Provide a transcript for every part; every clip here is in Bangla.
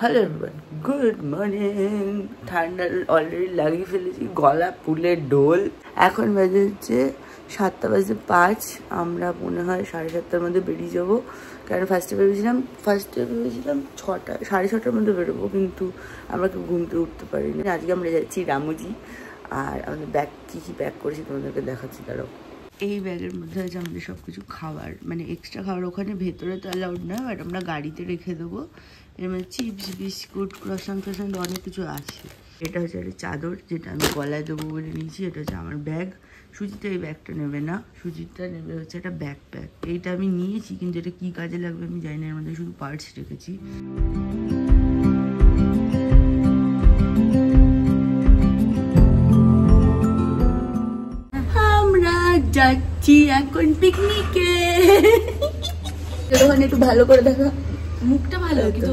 Hello everyone, good morning. ঠান্ডা অলরেডি লাগিয়ে ফেলেছি, গলা ফুলে ডোল। এখন বাজে হচ্ছে 7:05। আমরা মনে হয় 7:30টার মধ্যে বেরিয়ে যাবো, কারণ ফার্স্টে ভেবেছিলাম 6টা 6:30টার মধ্যে বেরোবো, কিন্তু আমরা কেউ ঘুম থেকে উঠতে পারিনি। আজকে আমরা যাচ্ছি রামুজি, আর আমাদের ব্যাগ কী কী প্যাক করেছি তোমাদেরকে দেখাচ্ছি। তারাও এই ব্যাগের মধ্যে আছে আমাদের সব কিছু খাবার, মানে এক্সট্রা খাবার ওখানে ভেতরে তো অ্যালাউড না, বাট আমরা গাড়িতে রেখে দেবো। এর মধ্যে চিপস, বিস্কুট, ক্রসান অনেক কিছু আছে। এটা হচ্ছে একটা চাদর, যেটা আমি গলায় দেবো বলে নিয়েছি। এটা হচ্ছে আমার ব্যাগ। সুজিতা এই ব্যাগটা নেবে না, সুজিতা নেবে হচ্ছে একটা ব্যাকপ্যাক। এইটা আমি নিয়েছি, কিন্তু এটা কী কাজে লাগবে আমি জানি না। এর মধ্যে শুধু পার্টস রেখেছি। আমরা যাচ্ছি এখন পিকনিকে। ওখানে একটু ভালো করে দেখা, মুখটা ভালো, কিন্তু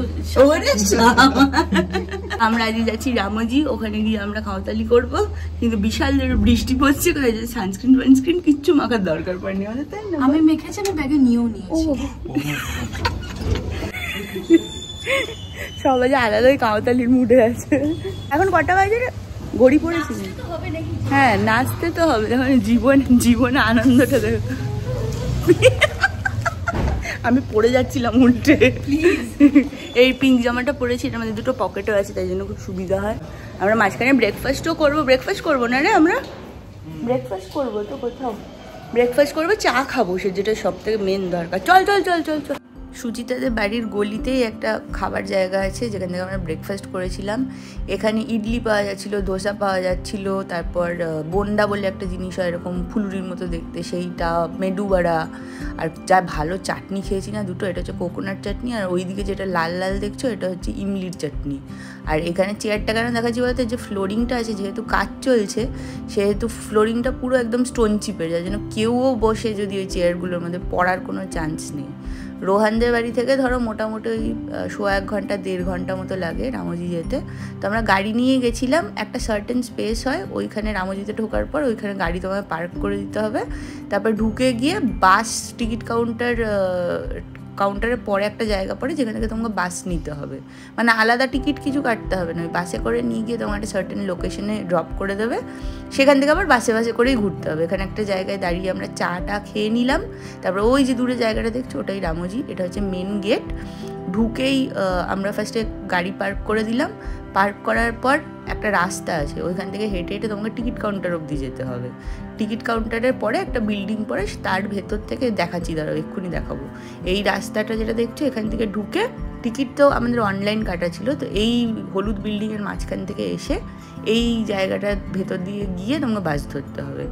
আমরা আজকে যাচ্ছি রামুজি। ওখানে গিয়ে আমরা খাওয়াতালি করবো, কিন্তু বিশাল বৃষ্টি পড়ছে। সানস্ক্রিন কিচ্ছু মাখার দরকার পড়েনি আমাদের, তাই না? আমি মেখেছি, আমি ব্যাগে নিয়েও নিয়েছি। সবাই আলাদাই খাওয়াতালির মুডে আছে। এখন কটা বাজে? ঘড়ি পড়েছি। হ্যাঁ, নাচতে তো হবে, জীবনে আনন্দটা দেবে। আমি পড়ে যাচ্ছিলাম উল্টে। এই পিঙ্ক জামাটা পরেছি, এটা আমাদের দুটো পকেটও আছে, তাই জন্য খুব সুবিধা হয়। আমরা মাঝখানে ব্রেকফাস্ট করবো না রে, আমরা ব্রেকফাস্ট করবো তো, কোথাও ব্রেকফাস্ট করবো, চা খাবো, সে যেটা সব থেকে মেন দরকার। চল চল চল চল চল। সুচিতাদের বাড়ির গলিতেই একটা খাবার জায়গা আছে, যেখান থেকে আমরা ব্রেকফাস্ট করেছিলাম। এখানে ইডলি পাওয়া যাচ্ছিলো, ধোসা পাওয়া যাচ্ছিলো, তারপর বোন্ডা বলে একটা জিনিস হয় এরকম ফুলুরির মতো দেখতে, সেইটা, মেদু বড়া, আর যা ভালো চাটনি খেয়েছি না দুটো। এটা হচ্ছে কোকোনাট চাটনি, আর ওইদিকে যেটা লাল লাল দেখছো এটা হচ্ছে ইমলির চাটনি। আর এখানে চেয়ারটা কেন দেখাচ্ছি বলতে, যে ফ্লোরিংটা আছে, যেহেতু কাজ চলছে সেহেতু ফ্লোরিংটা পুরো একদম স্টোন চিপের, যার জন্য কেউও বসে যদি ওই চেয়ারগুলোর মধ্যে পড়ার কোনো চান্স নেই। রোহানদের বাড়ি থেকে ধরো মোটামুটি ওই 1.5 ঘন্টা 1.5 ঘন্টা মতো লাগে রামুজি যেতে। তো আমরা গাড়ি নিয়ে গেছিলাম, একটা সার্টেন স্পেস হয় ওইখানে রামুজিতে ঢোকার পর, ওইখানে গাড়ি তোমায় পার্ক করে দিতে হবে। তারপর ঢুকে গিয়ে বাস টিকিট কাউন্টারের পরে একটা জায়গা পড়ে, যেখান থেকে তোমাকে বাস নিতে হবে, মানে আলাদা টিকিট কিছু কাটতে হবে না। ওই বাসে করে নিয়ে গিয়ে তোমার একটা সার্টেন লোকেশনে ড্রপ করে দেবে, সেখান থেকে আবার বাসে করেই ঘুরতে হবে। এখানে একটা জায়গায় দাঁড়িয়ে আমরা চাটা খেয়ে নিলাম। তারপর ওই যে দূরে জায়গাটা দেখছো, ওটাই রামুজি। এটা হচ্ছে মেন গেট। ঢুকেই আমরা ফার্স্টে গাড়ি পার্ক করে দিলাম। পার্ক করার পর একটা রাস্তা আছে, ওইখান থেকে হেঁটে হেঁটে তোমাকে টিকিট কাউন্টার অবধি যেতে হবে। টিকিট কাউন্টারের পরে একটা বিল্ডিং পড়ে, তার ভেতর থেকে দেখাচ্ছি, দাঁড়াও এক্ষুনি দেখাবো। এই রাস্তাটা যেটা দেখছো, এখান থেকে ঢুকে টিকিট তো আমাদের অনলাইন কাটা ছিল, তো এই হলুদ বিল্ডিংয়ের মাঝখান থেকে এসে এই জায়গাটার ভেতর দিয়ে গিয়ে তোমাকে বাস ধরতে হবে।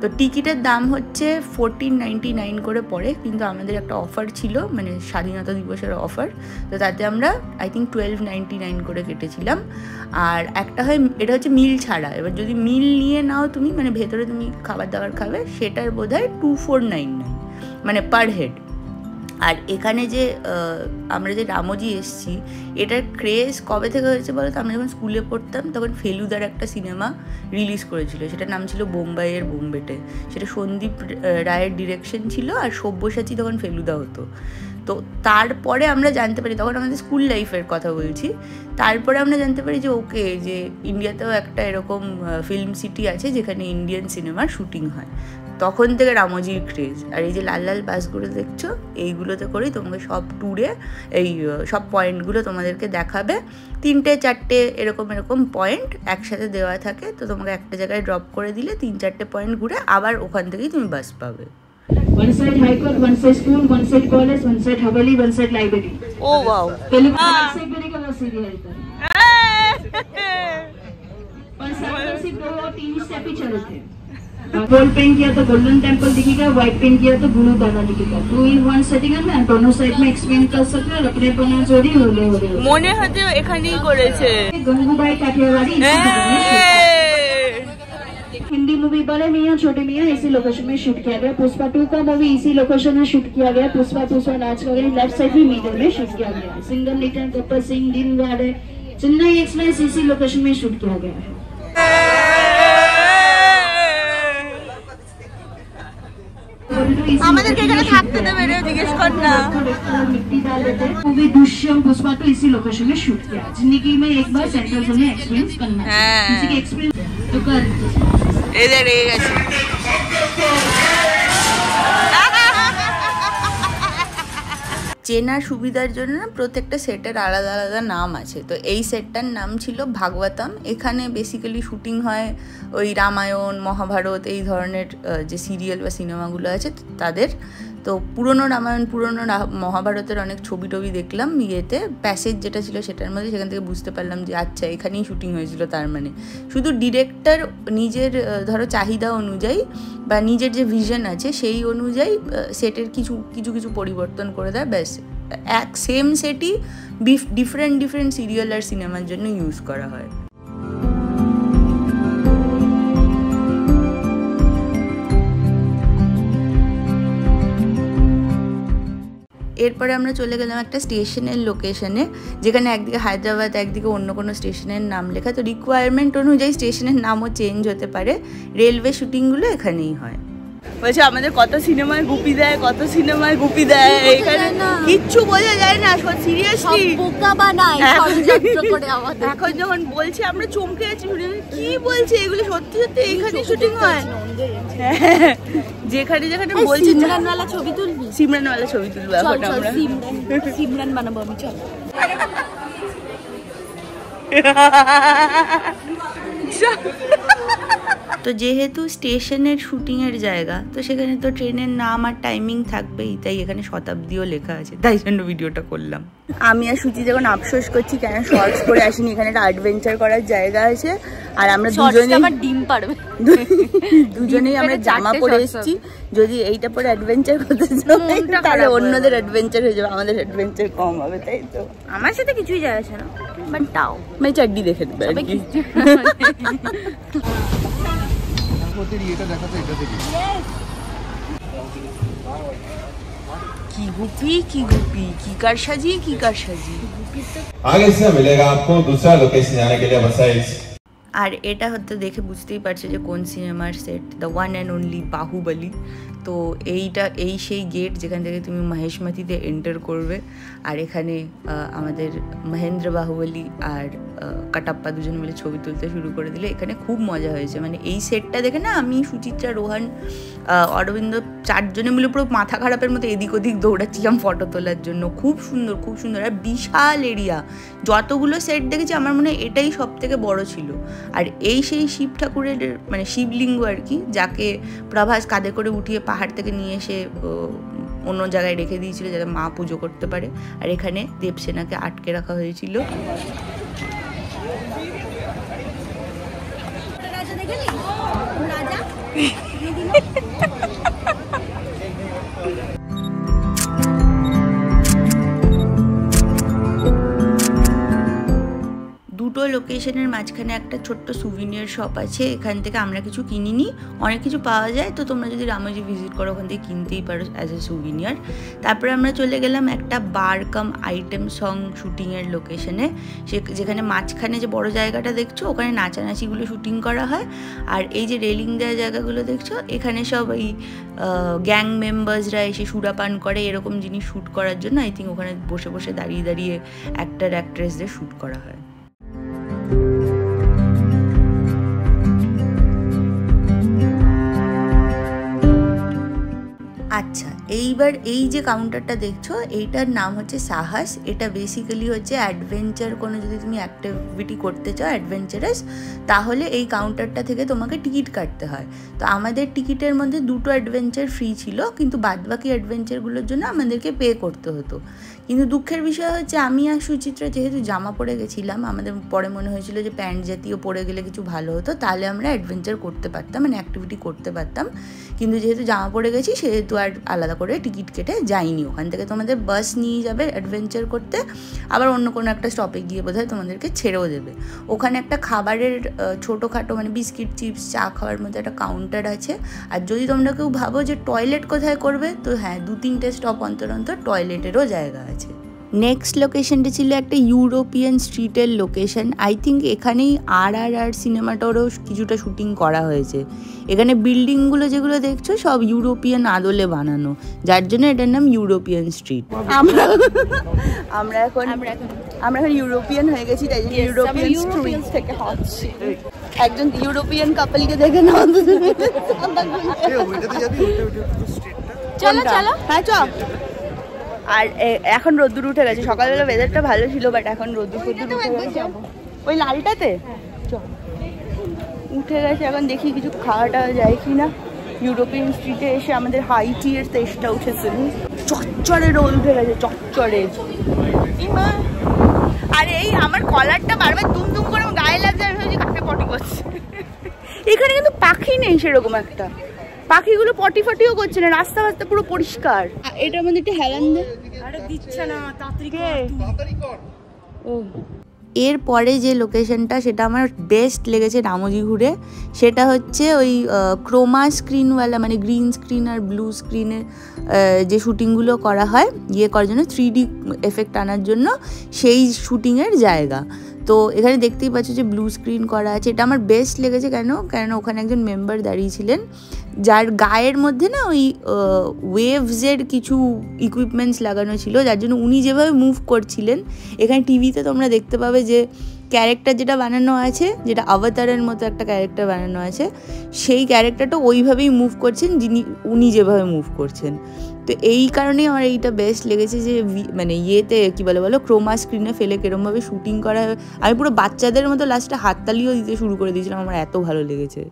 তো টিকিটের দাম হচ্ছে 14.99 করে পড়ে, কিন্তু আমাদের একটা অফার ছিল, মানে স্বাধীনতা দিবসের অফার, তো তাতে আমরা আই থিঙ্ক 12.99 করে কেটেছিলাম। আর একটা হয়, এটা হচ্ছে মিল ছাড়া। এবার যদি মিল নিয়ে নাও তুমি, মানে ভেতরে তুমি খাবার দাবার খাবে, সেটার বোধ হয় 2499, মানে পার হেড। আর এখানে যে আমরা যে রামুজি এসেছি, এটার ক্রেজ কবে থেকে হয়েছে বলো তো? আমরা যখন স্কুলে পড়তাম তখন ফেলুদার একটা সিনেমা রিলিজ করেছিল, সেটার নাম ছিল বোম্বাইয়ের বোম্বেটে। সেটা সন্দীপ রায়ের ডিরেকশন ছিল, আর সব্যসাচী তখন ফেলুদা হতো। তো তারপরে আমরা জানতে পারি, তখন আমাদের স্কুল লাইফের কথা বলছি, তারপরে আমরা জানতে পারি যে ওকে, যে ইন্ডিয়াতেও একটা এরকম ফিল্ম সিটি আছে যেখানে ইন্ডিয়ান সিনেমার শুটিং হয়। তখন থেকে রামুজির ক্রেজ। আর এই যে লাল লাল বাসগুলো দেখছো, এইগুলোতে করেই তোমাকে সব ট্যুরে এই সব পয়েন্টগুলো তোমাদেরকে দেখাবে। 3-4 এরকম পয়েন্ট একসাথে দেওয়া থাকে, তো তোমাকে একটা জায়গায় ড্রপ করে দিলে 3-4 পয়েন্ট ঘুরে আবার ওখান থেকেই তুমি বাস পাবে। One side high court, one side school, one side college, one side Haveli, one side library. Oh wow. Telugu से बनेगा वो सीरियल पर। और साथ सिर्फ 2-3 स्टेप ही चले थे। गोल्ड पेंट किया तो गोल्डन टेम्पल दिखेगा, व्हाइट पेंट किया तो ब्लू दाना दिखेगा। 2-in-1 सेटिंग है, मैं दोनों साइड में एक्सप्लेन कर सकते हो। अपने पना चोरी होले মনে হচ্ছে এখানেই করেছে गंगूबाई काठियावाड़ी। हिंदी मूवी बड़े मियाँ छोटे मियाँ इसी लोकेशन में शूट किया गया। पुष्पा 2 का मूवी इसी लोकेशन में शूट किया गया। पुष्पा नाच का लेफ्ट साइड भी मिडल में शूट किया गया। सिंगल लिटन गब्बर सिंह दिन वाले चेन्नई एक्सप्रेस इसी लोकेशन में शूट किया गया है। আমাদেরকে এখানে থাকতে দেবে রে, জিজ্ঞেস কর না। मिट्टी डाल देते हैं। मूवी दुष्यम पुष्पा 2 इसी लोकेशन में शूट किया। जिंदगी में एक बार सेंट्रल जोन में एक्सपीरियंस करना है। किसी के एक्सपीरियंस तो कर এদের রেগে গেছে। চেনার সুবিধার জন্য না প্রত্যেকটা সেটের আলাদা আলাদা নাম আছে। তো এই সেটটার নাম ছিল ভাগবতম। এখানে বেসিক্যালি শুটিং হয় ওই রামায়ণ, মহাভারত এই ধরনের যে সিরিয়াল বা সিনেমাগুলো আছে তাদের। তো পুরনো রামায়ণ, পুরনো মহাভারতের অনেক ছবি টবি দেখলাম ইয়েতে, প্যাসেজ যেটা ছিল সেটার মধ্যে, সেখান থেকে বুঝতে পারলাম যে আচ্ছা এখানেই শুটিং হয়েছিল। তার মানে শুধু ডিরেক্টর নিজের ধরো চাহিদা অনুযায়ী বা নিজের যে ভিশন আছে সেই অনুযায়ী সেটের কিছু কিছু কিছু পরিবর্তন করে দেয়, ব্যাস এক সেম সেটই ডিফারেন্ট ডিফারেন্ট সিরিয়াল আর সিনেমার জন্য ইউজ করা হয়। এরপরে আমরা চলে গেলাম একটা স্টেশনের লোকেশনে, যেখানে একদিকে হায়দ্রাবাদ, একদিকে অন্য কোনো স্টেশনের নাম লেখা। তো রিকোয়ারমেন্ট অনুযায়ী স্টেশনের নামও চেঞ্জ হতে পারে। রেলওয়ে শুটিংগুলো এখানেই হয়। বলছে আমাদের কত সিনেমায় গুপি দেয়, কত সিনেমায় গুপি দেয়, এখানে কিচ্ছু বোঝা যায় না। সিরিয়াসলি বোকা বানায় ষড়যন্ত্র করে আমাদের। এখন যখন বলছে আমরা চমকে আছি, কি বলছে এগুলো, সত্যি সত্যি এইখানে শুটিং হয়। যেখানে যেখানে বলছি সিমরানওয়ালা ছবি তুলবি, সিমরানওয়ালা ছবি তুলবো এখন আমরা। সিমরান বানাবো আমি, চল। তো যেহেতু স্টেশনের শুটিংয়ের জায়গা, তো সেখানে তো ট্রেনের নাম আর টাইমিং থাকবেই, তাই এখানে শতাব্দীও লেখা আছে, তাই জন্য ভিডিওটা করলাম। আমি আর সুচি যখন আফসোস করছি কেন শর্টস করে আসিনি, এখানে একটা অ্যাডভেঞ্চার করার জায়গা আছে। আর আমরা দুজনেই আমার ডিম পারবে, দুজনেই আমরা জামা পরে এসেছি। যদি এইটা পরে অ্যাডভেঞ্চার করতে যাই তাহলে অন্যদের অ্যাডভেঞ্চার হয়ে যাবে, আমাদের অ্যাডভেঞ্চার কম হবে, তাই তো। আমার সাথে কিছুই যায় আসে না, বাট তাও আমি চাড্ডি দেখে দেবে আর কি। কি গুপি, কি গুপি, কি কারসাজি, কি কারসাজি। आगे से मिलेगा आपको दूसरा लोकेशन जाने के लिए बसाइस। আর এটা হয়তো দেখে বুঝতেই পারছো যে কোন সিনেমার set, the one and only Baahubali. তো এইটা এই সেই গেট যেখান থেকে তুমি মহেশমতিতে এন্টার করবে। আর এখানে আমাদের মহেন্দ্র বাহুবলী আর কাটাপ্পা দুজন মিলে ছবি তুলতে শুরু করে দিলে। এখানে খুব মজা হয়েছে, মানে এই সেটটা দেখে না আমি, সুচিত্রা, রোহান, অরবিন্দ চারজনে মিলে পুরো মাথা খারাপের মতো এদিক ওদিক দৌড়াচ্ছিলাম ফটো তোলার জন্য। খুব সুন্দর, খুব সুন্দর। আর বিশাল এরিয়া, যতগুলো সেট দেখেছি আমার মনে হয় এটাই সব থেকে বড় ছিল। আর এই সেই শিব ঠাকুরের মানে শিবলিঙ্গ আর কি, যাকে প্রভাস কাঁধে করে উঠিয়ে পাহাড় থেকে নিয়ে এসে অন্য জায়গায় রেখে দিয়েছিল যাতে মা পুজো করতে পারে। আর এখানে দেবসেনাকে আটকে রাখা হয়েছিল। দুটো লোকেশনের মাঝখানে একটা ছোট্ট সুভিনিয়ার শপ আছে, এখান থেকে আমরা কিছু কিনিনি, অনেক কিছু পাওয়া যায়। তো তোমরা যদি রামোজি ভিজিট করো ওখান থেকে কিনতেই পারো অ্যাজ এ সুভিনিয়ার। তারপরে আমরা চলে গেলাম একটা বার কাম আইটেম সং শুটিংয়ের লোকেশনে, যেখানে মাঝখানে যে বড় জায়গাটা দেখছো ওখানে নাচানাচিগুলো শুটিং করা হয়। আর এই যে রেলিং দেওয়া জায়গাগুলো দেখছো, এখানে সব এই গ্যাং মেম্বার্সরা এসে সুরাপান করে, এরকম জিনিস শ্যুট করার জন্য আই থিঙ্ক ওখানে বসে বসে দাঁড়িয়ে দাঁড়িয়ে অ্যাক্টর অ্যাক্ট্রেসদের শ্যুট করা হয়। আচ্ছা, এইবার এই যে কাউন্টারটা দেখছো এইটার নাম হচ্ছে সাহস। এটা বেসিক্যালি হচ্ছে অ্যাডভেঞ্চার, কোনো যদি তুমি অ্যাক্টিভিটি করতে চাও অ্যাডভেঞ্চারাস, তাহলে এই কাউন্টারটা থেকে তোমাকে টিকিট কাটতে হয়। তো আমাদের টিকিটের মধ্যে দুটো অ্যাডভেঞ্চার ফ্রি ছিল, কিন্তু বাদবাকি অ্যাডভেঞ্চারগুলোর জন্য আমাদেরকে পে করতে হতো। কিন্তু দুঃখের বিষয় হচ্ছে আমি আর সুচিত্রা যেহেতু জামা পরে গেছিলাম, আমাদের পরে মনে হয়েছিল যে প্যান্ট জাতীয় পরে গেলে কিছু ভালো হতো, তাহলে আমরা অ্যাডভেঞ্চার করতে পারতাম, মানে অ্যাক্টিভিটি করতে পারতাম। কিন্তু যেহেতু জামা পরে গেছি সেহেতু আর আলাদা করে টিকিট কেটে যাইনি। ওখান থেকে তোমাদের বাস নিয়ে যাবে অ্যাডভেঞ্চার করতে, আবার অন্য কোনো একটা স্টপে গিয়ে বোধহয় তোমাদেরকে ছেড়েও দেবে। ওখানে একটা খাবারের ছোটোখাটো মানে বিস্কিট, চিপস, চা খাওয়ার মধ্যে একটা কাউন্টার আছে। আর যদি তোমরা কেউ ভাবো যে টয়লেট কোথায় করবে, তো হ্যাঁ, 2-3টে স্টপ অন্তর অন্তর টয়লেটেরও জায়গা আছে। নেক্সট লোকেশনটা ছিল একটা ইউরোপিয়ান স্ট্রিটের লোকেশন। আই থিঙ্ক এখানেই আর সিনেমাটারও কিছুটা শুটিং করা হয়েছে। এখানে বিল্ডিংগুলো যেগুলো দেখছো সব ইউরোপিয়ান আদলে বানানো, যার জন্য এটার নাম ইউরোপিয়ান স্ট্রিট। আমরা এখন ইউরোপিয়ান হয়ে গেছি, তাই জন্য ইউরোপিয়ান স্ট্রিট থেকে হচ্ছে। একজন ইউরোপিয়ান কাপলকে দেখে না, চলো চলো, হ্যাঁ চ। আর এখন রোদ্দুর উঠে গেছে, সকালবেলা ওয়েদারটা ভালো ছিল, বাট এখন রোদ্দুর উঠে গেছে। ওই লালটাতে উঠে গেছে, এখন দেখি কিছু খাওয়াটা যায় কি না। ইউরোপিয়ান স্ট্রিটে এসে আমাদের হাই টিয়ের টেস্টটা উঠেছে, চচ্চড়ে রোল উঠে গেছে, চচ্চড়ে। আর এই আমার কলারটা বারবার দুম করে গায়ে লাগছে, আমি ভাবছি কাকে পটি করছে। এখানে কিন্তু পাখি নেই সেরকম একটা, পাখিগুলো পটি ফটিও করছে না, রাস্তা রাস্তা পুরো পরিষ্কার। এটার মধ্যে একটু হেলান দে, দিচ্ছে না তাড়াতাড়ি কর। ও এরপরে যে লোকেশনটা সেটা আমার বেস্ট লেগেছে রামোজি ঘুরে, সেটা হচ্ছে ওই ক্রোমা স্ক্রিনওয়ালা, মানে গ্রিন স্ক্রিন আর ব্লু স্ক্রিনের যে শুটিংগুলো করা হয় ইয়ে করার জন্য, 3D এফেক্ট আনার জন্য, সেই শুটিংয়ের জায়গা। তো এখানে দেখতেই পাচ্ছ যে ব্লু স্ক্রিন করা আছে। এটা আমার বেস্ট লেগেছে কেন ওখানে একজন মেম্বার দাঁড়িয়েছিলেন যার গায়ের মধ্যে না ওই ওয়েভসের কিছু ইকুইপমেন্টস লাগানো ছিল, যার জন্য উনি যেভাবে মুভ করছিলেন, এখানে টিভিতে তোমরা দেখতে পাবে যে ক্যারেক্টার যেটা বানানো আছে, যেটা অবতারের মতো একটা ক্যারেক্টার বানানো আছে, সেই ক্যারেক্টারটা ওইভাবেই মুভ করছেন উনি যেভাবে মুভ করছেন। তো এই কারণেই আমার এইটা বেস্ট লেগেছে যে মানে ইয়েতে কী বলো ক্রোমা স্ক্রিনে ফেলে কিরমভাবে শুটিং করা হয়। আমি পুরো বাচ্চাদের মতো লাস্টে হাততালিও দিতে শুরু করে দিয়েছিলাম, আমার এত ভালো লেগেছে।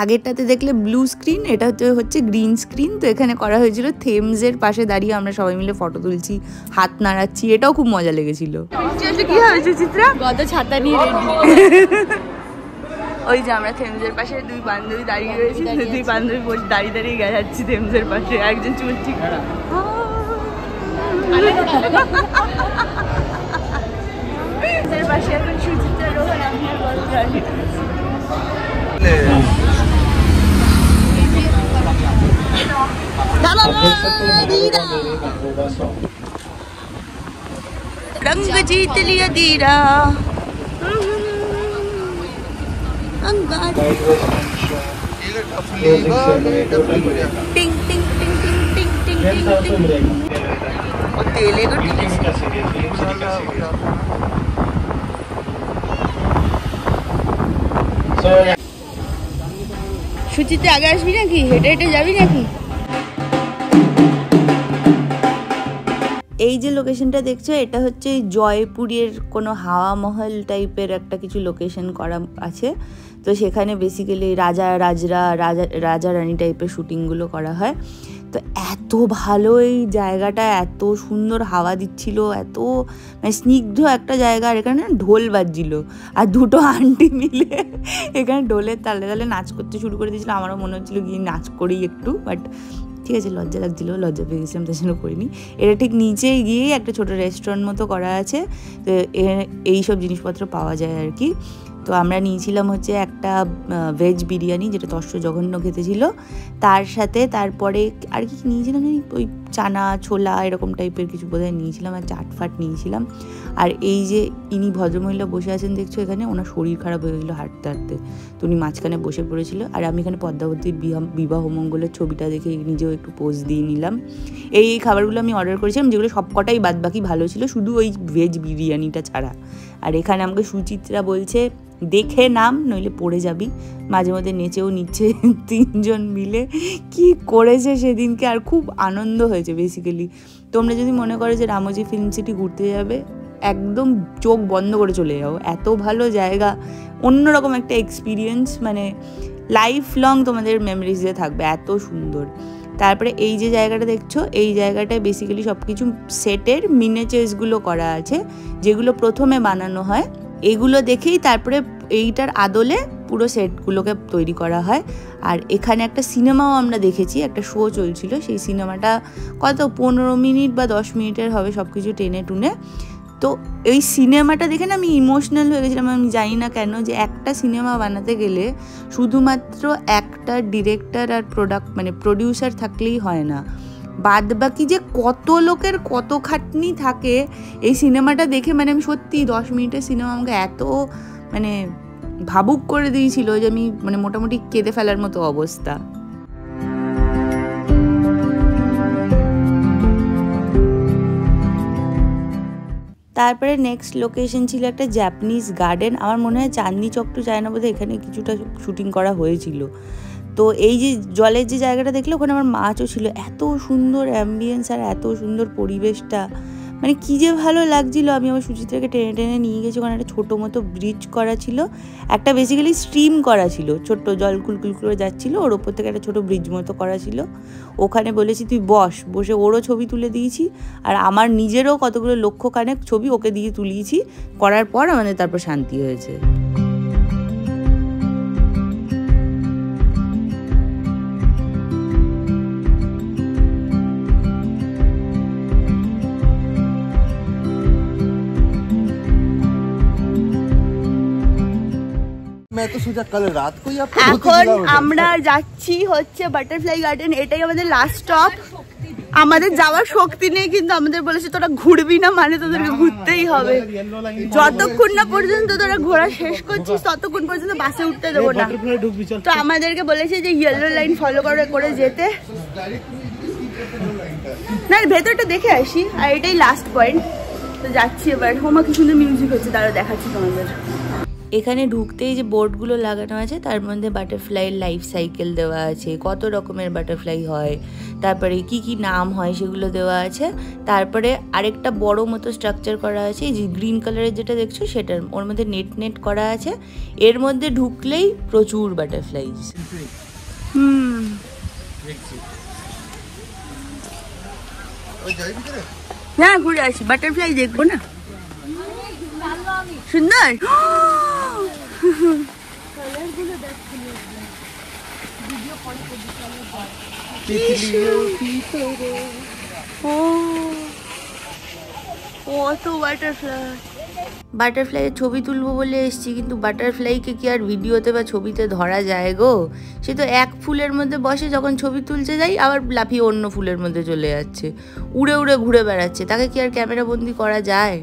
আগেরটাতে দেখলে ব্লু স্ক্রিন, এটা হচ্ছে গ্রিন স্ক্রিন। তো এখানে করা হয়েছিল থেমসের পাশে দাঁড়িয়ে আমরা সবাই মিলে ফটো তুলছি, হাত নাড়াচ্ছি, এটাও খুব মজা লেগেছিল। কি হয়েছে চিত্রা? গত ছাতা নিয়ে রেডি। ওই যে আমরা থেমসের পাশে দুই বান্ধবী দাঁড়িয়ে রয়েছি, দুই বান্ধবী দাঁড়িয়ে গেছাচ্ছি থেমসের পাশে, একজন চুমুচ্ছি। পাশে এখন সুচিত্রা রোহন, আমি আর বড় জানি रंग जीत लिया दीरा। टिंग टिंग टिंग टिंग टिंग टिंग टिंग और तेले को সুচিতে আগে আসবি নাকি? হেঁটে হেঁটে যাবি নাকি? এই যে লোকেশনটা দেখছো, এটা হচ্ছে জয়পুরের কোনো হাওয়া মহল টাইপের একটা কিছু লোকেশন করা আছে। তো সেখানে বেসিক্যালি রাজা রানী টাইপের শুটিংগুলো করা হয়। তো এত ভালো এই জায়গাটা, এত সুন্দর হাওয়া দিচ্ছিল, এত মানে স্নিগ্ধ একটা জায়গা। আর এখানে ঢোল বাজছিল, আর দুটো আন্টি মিলে এখানে ঢোলের তালে তালে নাচ করতে শুরু করে দিয়েছিলো। আমারও মনে হচ্ছিলো গিয়ে নাচ করি একটু, বাট ঠিক আছে, লজ্জা লাগছিলো, লজ্জা পেয়ে গেছিলাম, তার জন্য করিনি। এটা ঠিক নিচে গিয়ে একটা ছোটো রেস্টুরেন্ট মতো করা আছে, তো এইসব জিনিসপত্র পাওয়া যায় আর কি। তো আমরা নিয়েছিলাম হচ্ছে একটা ভেজ বিরিয়ানি, যেটা তস্য জঘন্য খেতে ছিল, তার সাথে তারপরে আর কি নিয়েছিলাম, ওই চানা ছোলা এরকম টাইপের কিছু বোধহয় নিয়েছিলাম, আর চাট ফাট নিয়েছিলাম। আর এই যে ইনি ভদ্রমহিলা বসে আছেন দেখছো এখানে, ওনার শরীর খারাপ হয়ে গেছিলো হাঁটতে হাঁটতে, তো উনি মাঝখানে বসে পড়েছিল। আর আমি এখানে পদ্মাবতীর বিবাহ মঙ্গলের ছবিটা দেখে নিজেও একটু পোজ দিয়ে নিলাম। এই খাবারগুলো আমি অর্ডার করেছিলাম, যেগুলো সবকটাই বাদ বাকি ভালো ছিল, শুধু ওই ভেজ বিরিয়ানিটা ছাড়া। আর এখানে আমাকে সুচিত্রা বলছে দেখে নাম, নইলে পড়ে যাবি। মাঝে মধ্যে নেচেও নিচ্ছে, 3 জন মিলে কি করেছে সেদিনকে, আর খুব আনন্দ হয়েছে। বেসিক্যালি তোমরা যদি মনে করো যে রামোজি ফিল্ম সিটি ঘুরতে যাবে, একদম চোখ বন্ধ করে চলে যাও, এত ভালো জায়গা, অন্যরকম একটা এক্সপিরিয়েন্স, মানে লাইফ লং তোমাদের মেমোরিজে থাকবে, এত সুন্দর। তারপরে এই যে জায়গাটা দেখছো, এই জায়গাটায় বেসিক্যালি সব কিছু সেটের মিনিয়েচারসগুলো করা আছে, যেগুলো প্রথমে বানানো হয়, এগুলো দেখেই তারপরে এইটার আদলে পুরো সেটগুলোকে তৈরি করা হয়। আর এখানে একটা সিনেমাও আমরা দেখেছি, একটা শো চলছিল, সেই সিনেমাটা কত 15 মিনিট বা 10 মিনিটের হবে, সব কিছু টেনে টুনে। তো এই সিনেমাটা দেখে না আমি ইমোশনাল হয়ে গেছিলাম। আমি জানি না কেন, যে একটা সিনেমা বানাতে গেলে শুধুমাত্র একটা ডিরেক্টর আর প্রডিউসার থাকলেই হয় না, বাদ বাকি যে কত লোকের কত খাটনি থাকে। এই সিনেমাটা দেখে মানে আমি সত্যি 10 মিনিটের সিনেমা আমাকে এত মানে ভাবুক করে দিয়েছিল যে আমি মানে মোটামুটি কেঁদে ফেলার মতো অবস্থা। তারপরে নেক্সট লোকেশন ছিল একটা জাপানিজ গার্ডেন। আমার মনে হয় চাঁদনি চক টু চায়না বোধহয় এখানে কিছুটা শুটিং করা হয়েছিল। তো এই যে জলের যে জায়গাটা দেখলে, ওখানে আমার মাছও ছিল, এত সুন্দর অ্যাম্বিয়েন্স আর এত সুন্দর পরিবেশটা, মানে কী যে ভালো লাগছিল। আমি আমার সুচিত্রাকে টেনে টেনে নিয়ে গেছি, ওখানে একটা ছোটো মতো ব্রিজ করা ছিল, একটা বেসিক্যালি স্ট্রিম করা ছিল, ছোট্ট জল কুলকুল করে যাচ্ছিলো, ওর ওপর থেকে একটা ছোটো ব্রিজ মতো করা ছিল। ওখানে বলেছি তুই বসে ওরও ছবি তুলে দিয়েছি, আর আমার নিজেরও কতগুলো লক্ষখানেক ছবি ওকে দিয়ে তুলিয়েছি। করার পর আমাদের তারপর শান্তি হয়েছে। এখন আমরা যাচ্ছি হচ্ছে বাটারফ্লাই গার্ডেন, এটাই আমাদের লাস্ট স্টপ। আমাদের যাওয়ার শক্তি নেই, কিন্তু আমাদের বলেছে তোরা ঘুরবি না মানে তোদেরকে ঘুরতেই হবে, যতক্ষণ না পর্যন্ত তোরা ঘোরা শেষ করছিস ততক্ষণ পর্যন্ত বাসে উঠতে দেবো না। তো আমাদেরকে বলেছে যে ইয়েলো লাইন ফলো করে যেতে, না ভেতরটা দেখে আসি। আর এটাই লাস্ট পয়েন্ট, তো যাচ্ছি এবার। হোমা কি সুন্দর মিউজিক হচ্ছে, তারা দেখাচ্ছি তোমাদের। এখানে ঢুকতেই যে বোর্ডগুলো লাগানো আছে, তার মধ্যে বাটারফ্লাইয়ের লাইফ সাইকেল দেওয়া আছে, কত রকমের বাটারফ্লাই হয়, তারপরে কি কি নাম হয় সেগুলো দেওয়া আছে। তারপরে আরেকটা বড় মতো স্ট্রাকচার করা আছে, এই যে গ্রিন কালারের যেটা দেখছো সেটার, ওর মধ্যে নেট করা আছে। এর মধ্যে ঢুকলেই প্রচুর বাটারফ্লাইজ। হ্যাঁ ঘুরে আসি, বাটারফ্লাই দেখবো না, সুন্দর। বাটারফ্লাইয়ের ছবি তুলবো বলে এসছি, কিন্তু বাটারফ্লাইকে কি আর ভিডিওতে বা ছবিতে ধরা যায় গো? সে তো এক ফুলের মধ্যে বসে, যখন ছবি তুলতে যাই আবার লাফিয়ে অন্য ফুলের মধ্যে চলে যাচ্ছে, উড়ে উড়ে ঘুরে বেড়াচ্ছে, তাকে কি আর ক্যামেরা বন্দি করা যায়?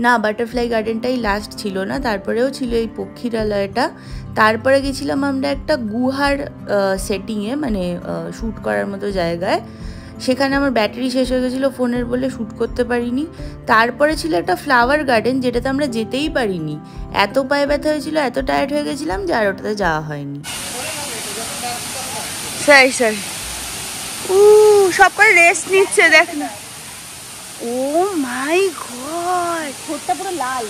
না, বাটারফ্লাই গার্ডেনটাই লাস্ট ছিল না, তারপরেও ছিল এই পক্ষীরালয়টা। তারপরে গেছিলাম আমরা একটা গুহার সেটিংয়ে, মানে শ্যুট করার মতো জায়গায়। সেখানে আমার ব্যাটারি শেষ হয়ে গেছিলো ফোনের বলে শ্যুট করতে পারিনি। তারপরে ছিল একটা ফ্লাওয়ার গার্ডেন, যেটাতে আমরা যেতেই পারিনি, এত পায়ে ব্যথা হয়েছিল, এত টায়ার্ড হয়ে গেছিলাম যে আর ওটাতে যাওয়া হয়নি। সেই সেই সব করে রেস্ট নিচ্ছে, দেখ না। ও মাই গড, ঠোঁটটা পুরো লাল।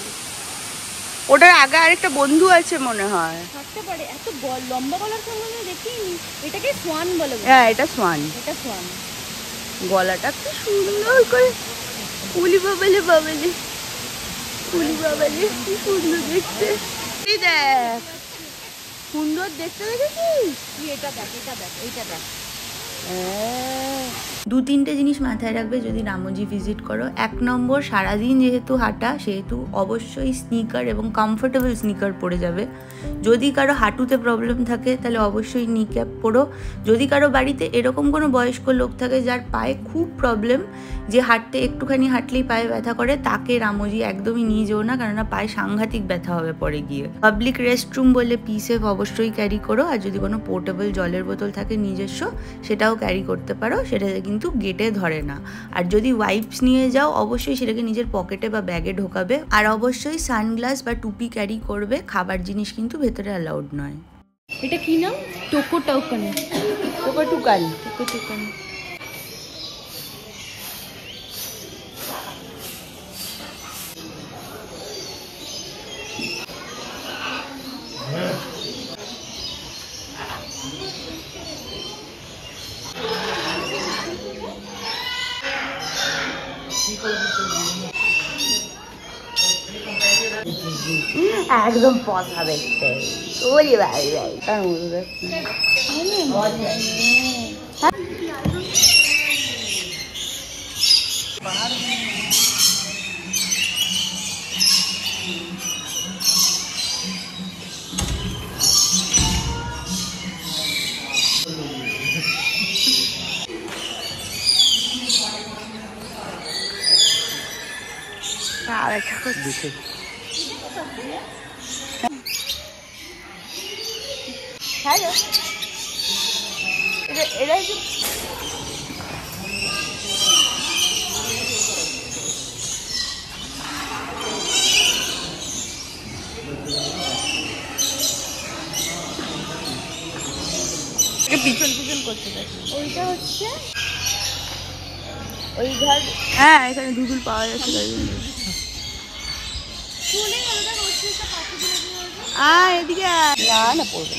ওটার আগে আরেকটা বন্ধু আছে মনে হয়, থাকতে পারে। এত লম্বা গলার সঙ্গে দেখিনি। এটাকে সোয়ান বলে। হ্যাঁ, এটা সোয়ান। এটা সোয়ান। গলাটা কি সুন্দর করে, উলি বাবালে বাবালে, উলি বাবালে, কি সুন্দর দেখতে। এই দেখ, সুন্দর দেখতে দেখেছিস? এটা দেখ, এটা দেখ, এইটা দেখ। 2-3টে জিনিস মাথায় রাখবে যদি রামোজি ভিজিট করো। 1 নম্বর, সারাদিন যেহেতু হাঁটা, সেহেতু অবশ্যই স্নিকার এবং কমফোর্টেবল স্নিকার পরে যাবে। যদি কারো হাঁটুতে প্রবলেম থাকে তাহলে অবশ্যই নি ক্যাপ পরো। যদি কারো বাড়িতে এরকম কোনো বয়স্ক লোক থাকে যার পায়ে খুব প্রবলেম, যে হাঁটতে একটুখানি হাঁটলেই পায়ে ব্যথা করে, তাকে রামোজি একদমই নিয়ে যেও না, কেননা পায়ে সাংঘাতিক ব্যথা হবে পরে গিয়ে। পাবলিক রেস্টরুম বলে পিসেফ অবশ্যই ক্যারি করো। আর যদি কোনো পোর্টেবল জলের বোতল থাকে নিজস্ব, সেটাও ক্যারি করতে পারো, সেটাতে কিন্তু গেটে ধরে না। আর যদি ওয়াইপস নিয়ে যাও, অবশ্যই সেটাকে নিজের পকেটে বা ব্যাগে ঢোকাবে। আর অবশ্যই সানগ্লাস বা টুপি ক্যারি করবে। খাবার জিনিস কিন্তু ভেতরে অ্যালাউড নয়। এটা কি নাম? Toko toucan. Toko toucan. Toko toucan. একদম পচা দেখতে। ওরে ভাই ভাই, তার মতো দেখতে। হ্যালো, এটা পিছন পিছন করতে থাকে। ওইটা হচ্ছে ওই ঘর। হ্যাঁ, এখানে দুধুল পাওয়া যাচ্ছে। এদিকে না না পড়বে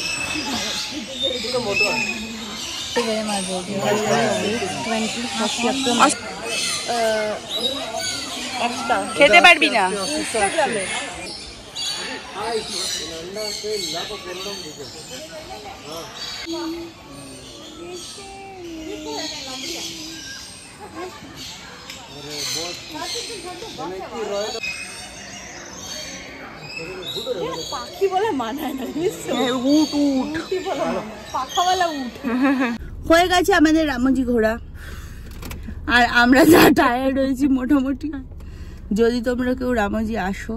খেতে পারবি না। পাখি বলে মানায় না, উঠ উঠ, পাখাওয়ালা উঠ। হয়ে গেছে আমাদের রামোজি ঘোরা। আর আমরা যা টায়ার্ড হয়েছি মোটামুটি। যদি তোমরা কেউ রামোজি আসো,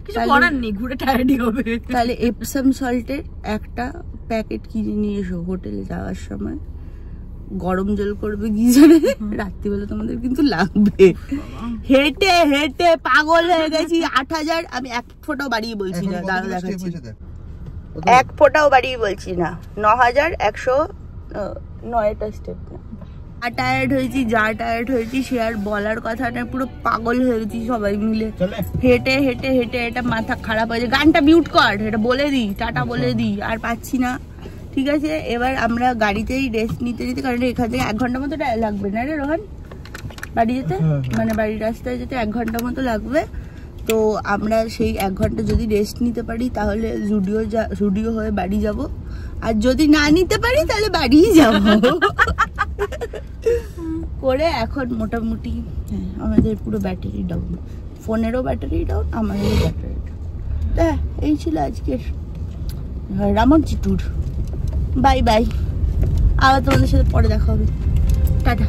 কিছু করার নেই, ঘুরে টায়ার্ডই হবে। তাহলে এপসাম সল্টের একটা প্যাকেট কিনে নিয়ে এসো হোটেলে যাওয়ার সময়। গরম জল করবে গিজারে, রাত্রিবেলা তোমাদের কিন্তু লাগবে। হেঁটে হেঁটে পাগল হয়ে গেছি। 8000, আমি 1 ফোঁটাও বাড়িয়ে বলছি না, দাঁড়া দেখাচ্ছি, 1 ফোঁটাও বাড়িয়ে বলছি না, 9109টা স্টেপ না। টায়ার্ড হয়েছি, যা টায়ার্ড হয়েছি সে আর বলার কথা না, পুরো পাগল হয়ে গেছি সবাই মিলে। হেঁটে হেঁটে হেঁটে এটা মাথা খারাপ হয়েছে। গানটা মিউট কর, এটা বলে দিই, টাটা বলে দিই, আর পাচ্ছি না। ঠিক আছে, এবার আমরা গাড়িতেই রেস্ট নিতে নিতে, কারণ এখান থেকে 1 ঘন্টা মতো লাগবে না রে রোহান বাড়ি যেতে, মানে বাড়ির রাস্তায় যেতে 1 ঘন্টা মতো লাগবে। তো আমরা সেই 1 ঘন্টা যদি রেস্ট নিতে পারি তাহলে জুডিও হয়ে বাড়ি যাব, আর যদি না নিতে পারি তাহলে বাড়িই যাব করে। এখন মোটামুটি আমাদের পুরো ব্যাটারি ডাউন, ফোনেরও ব্যাটারি ডাউন, আমাদেরও ব্যাটারি ডাউন। এই ছিল আজকের রামোজি ট্যুর। বাই বাই, আবার তোমাদের সাথে পরে দেখা হবে। টাটা।